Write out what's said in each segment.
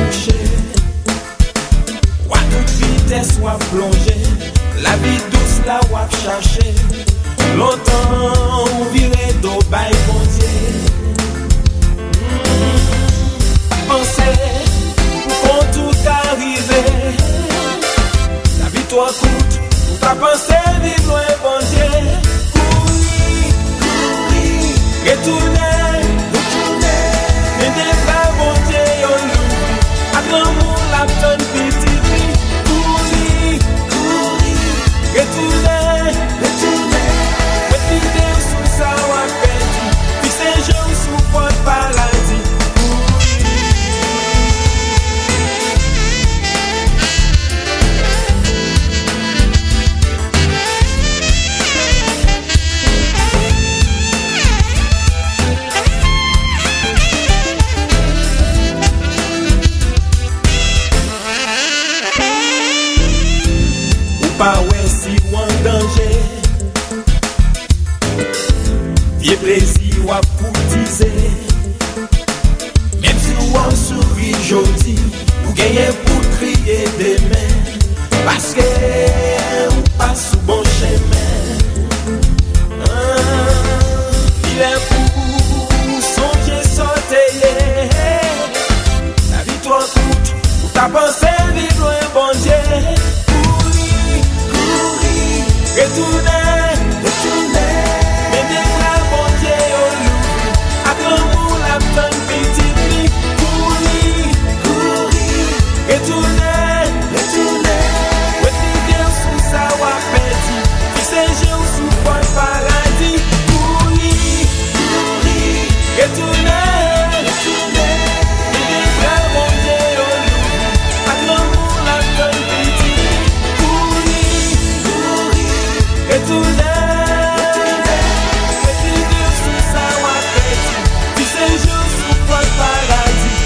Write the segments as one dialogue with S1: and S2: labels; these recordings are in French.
S1: couché. Ou à toute vitesse ou à plonger. La vie douce la ou à chercher. Longtemps ou viré d'eau bail bon Dieu. Pensez pour tout arriver. La victoire coûte. Ou t'as pensé vivre loin bon Dieu. Courir, courir, retourner, retourner. Mais des frères bon Dieu yon l'oubli. A l'amour la donne petite vie. Courir, courir, retourner, retourner. Retourner sous sa ou à perdu. Puis c'est jour sous porte paradis. Pas ouais si ou en danger. Vieux plaisir ou à courtiser. Même si ou en sourit jodi, ou gagnez pour crier des mains. Parce que ou pas sous bon chemin. Il est pour songer sauter. La victoire coûte, ou t'as pensé vivre loin bon Dieu. Retourner, retourner. Mais des frères bon Dieu yon l'oubli. A l'amour la donne petite vie. Courir, courir. Retourner, retourner. Retourner sous sa ou à perdu. Puis c'est jour sous porte paradis. Courir, courir. Retourner, retourner. Mais des frères bon Dieu yon l'oubli. A l'amour la donne petite vie. Retourner, retourner sous sa ou à perdu. Puis c'est jour sous porte paradis.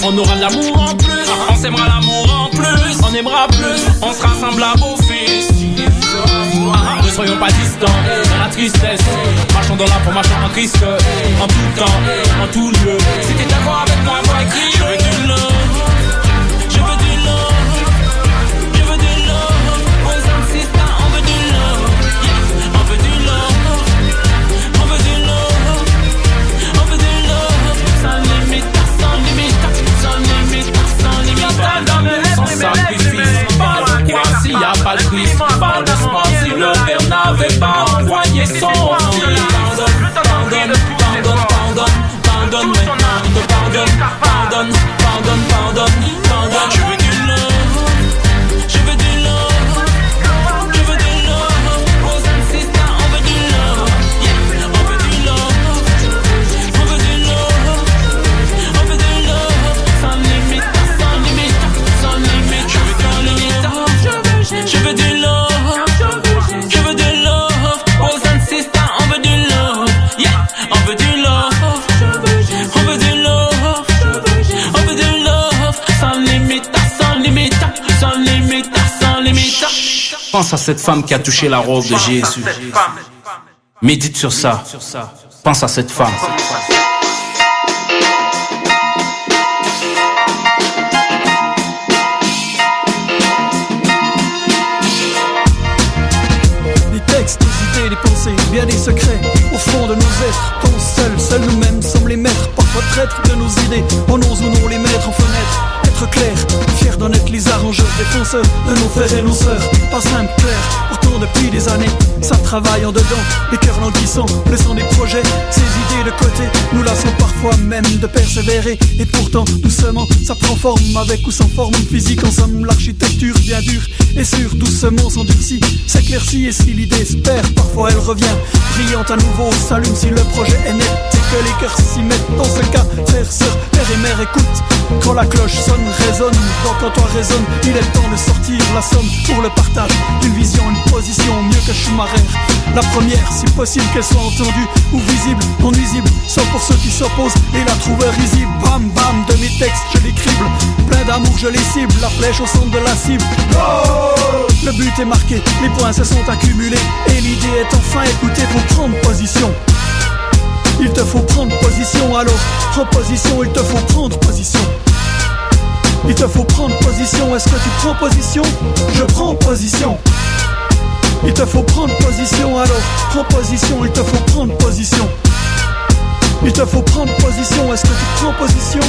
S2: On aura de l'amour en plus, on s'aimera l'amour en plus, on aimera plus, on sera semblable au fils. Ne soyons pas distants dans la tristesse, marchons dans la foi, marchons en Christ, en tout temps, en tout lieu. Si t'es d'accord avec moi, moi écris, je veux du love. Pense à cette femme qui a touché la robe de Jésus. Médite sur ça. Pense à cette femme.
S3: Des textes, des idées, des pensées, bien des secrets au fond de nos êtres. Tant seuls nous-mêmes sommes les maîtres, parfois traîtres de nos idées. On ose ou non les mettre en fenêtre. Être clair, fier d'en être les arrangeurs, défenseurs de nos frères et nos sœurs. Pas simple, clair, pourtant depuis des années, ça travaille en dedans, les cœurs languissants, laissant des projets, ces idées de côté, nous lassons parfois même de persévérer. Et pourtant, doucement, ça prend forme, avec ou sans forme physique. En somme, l'architecture bien dure et sûre, doucement s'endurcit, s'éclaircit. Et si l'idée se perd, parfois elle revient, brillante à nouveau, s'allume si le projet est net. C'est que les cœurs s'y mettent, dans ce cas, frères, sœurs, père et mère, écoute. Quand la cloche sonne, résonne, quand toi résonne, il est temps de sortir la somme pour le partage d'une vision, une position mieux que Schumacher. La première, si possible qu'elle soit entendue ou visible, non nuisible, sauf pour ceux qui s'opposent et la trouvent risible. Bam bam, de mes textes je les crible, plein d'amour je les cible, la flèche au centre de la cible. Oh, le but est marqué, les points se sont accumulés et l'idée est enfin écoutée pour prendre position. Il te faut prendre position, alors prends position, il te faut prendre position. Il te faut prendre position, est-ce que tu prends position? Je prends position. Il te faut prendre position, alors prends position, il te faut prendre position. Il te faut prendre position, est-ce que tu prends position?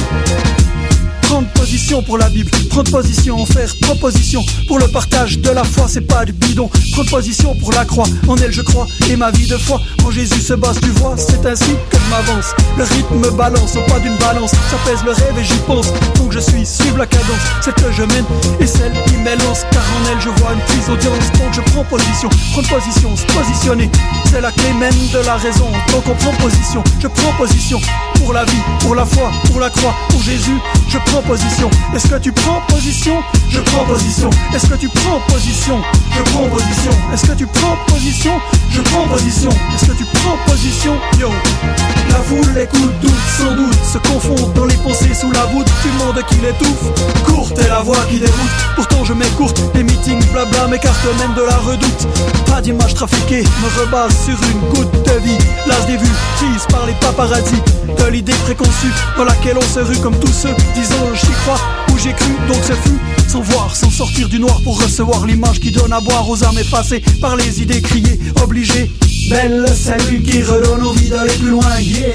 S3: Prendre position pour la Bible, prendre position, en faire proposition pour le partage de la foi, c'est pas du bidon. Prendre position pour la croix, en elle je crois, et ma vie de foi en Jésus se base, tu vois, c'est ainsi que je m'avance. Le rythme me balance au pas d'une balance, ça pèse le rêve et j'y pense. Donc je suis, suivre la cadence, celle que je mène et celle qui m'élance, car en elle je vois une prise d'audience. Donc je prends position, prendre position, se positionner, c'est la clé même de la raison. Donc on prend position, je prends position pour la vie, pour la foi, pour la croix, pour Jésus, je prends position. Est-ce que tu prends position? Je prends position. Est-ce que tu prends position? Je prends position. Est-ce que tu prends position? Je prends position. Est-ce que tu prends position? Yo. La foule écoute, doute, sans doute, se confond dans les pensées sous la voûte du monde qui l'étouffe. Courte est la voix qui déroute, pourtant je m'écourte. Les meetings blabla m'écartent même de la redoute. Pas d'image trafiquée, me rebase sur une goutte de vie. Las des vues, prise par les paparazzis, de l'idée préconçue dans laquelle on se rue comme tous ceux, disons j'y crois ou j'ai cru, donc ce fut sans voir, sans sortir du noir pour recevoir l'image qui donne à boire aux âmes effacées par les idées criées, obligées. Belle le salut qui redonne envie d'aller plus loin, yeah.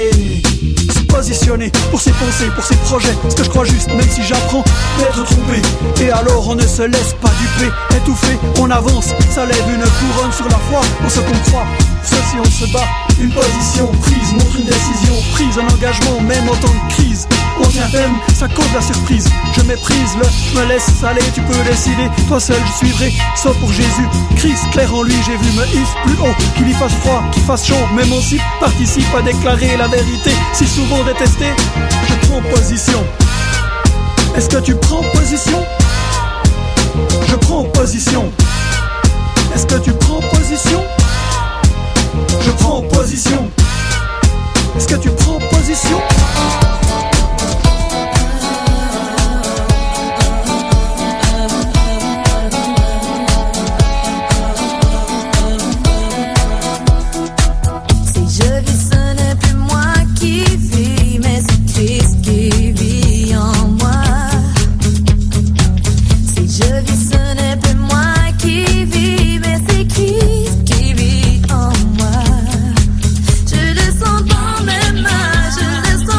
S3: Se positionner pour ses pensées, pour ses projets, ce que je crois juste, même si j'apprends d'être trompé. Et alors on ne se laisse pas duper, étouffé, on avance, ça lève une couronne sur la foi, pour ce qu'on croit. Ceci on se bat, une position prise, montre une décision prise, un engagement même en temps de crise. On tient ferme, ça cause la surprise. Je méprise le, je me laisse aller, tu peux décider. Toi seul je suivrai, sauf pour Jésus Christ, clair en lui j'ai vu me hisse plus haut. Qu'il y fasse froid, qu'il fasse chaud, même aussi participe à déclarer la vérité. Si souvent détesté, je prends position. Est-ce que tu prends position? Je prends position. Est-ce que tu prends position? Je prends position. Est-ce que tu prends position?
S4: Je descends dans mes mains, je descends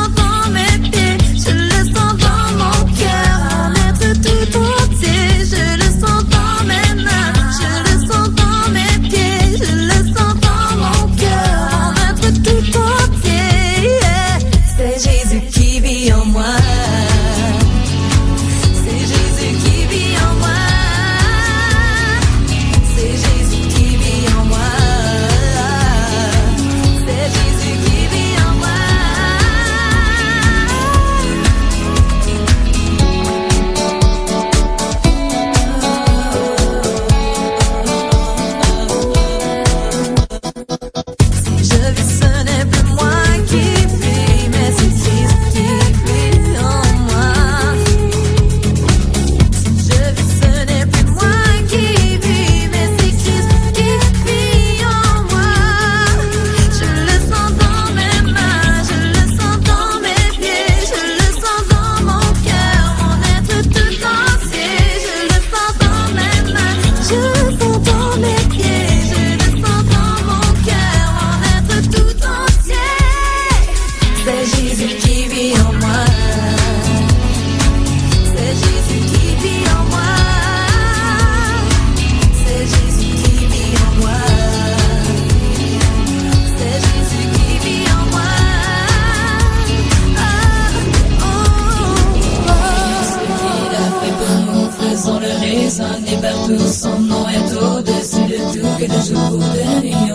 S4: personne et partout, son nom est au-dessus de tout et de jour de nuit.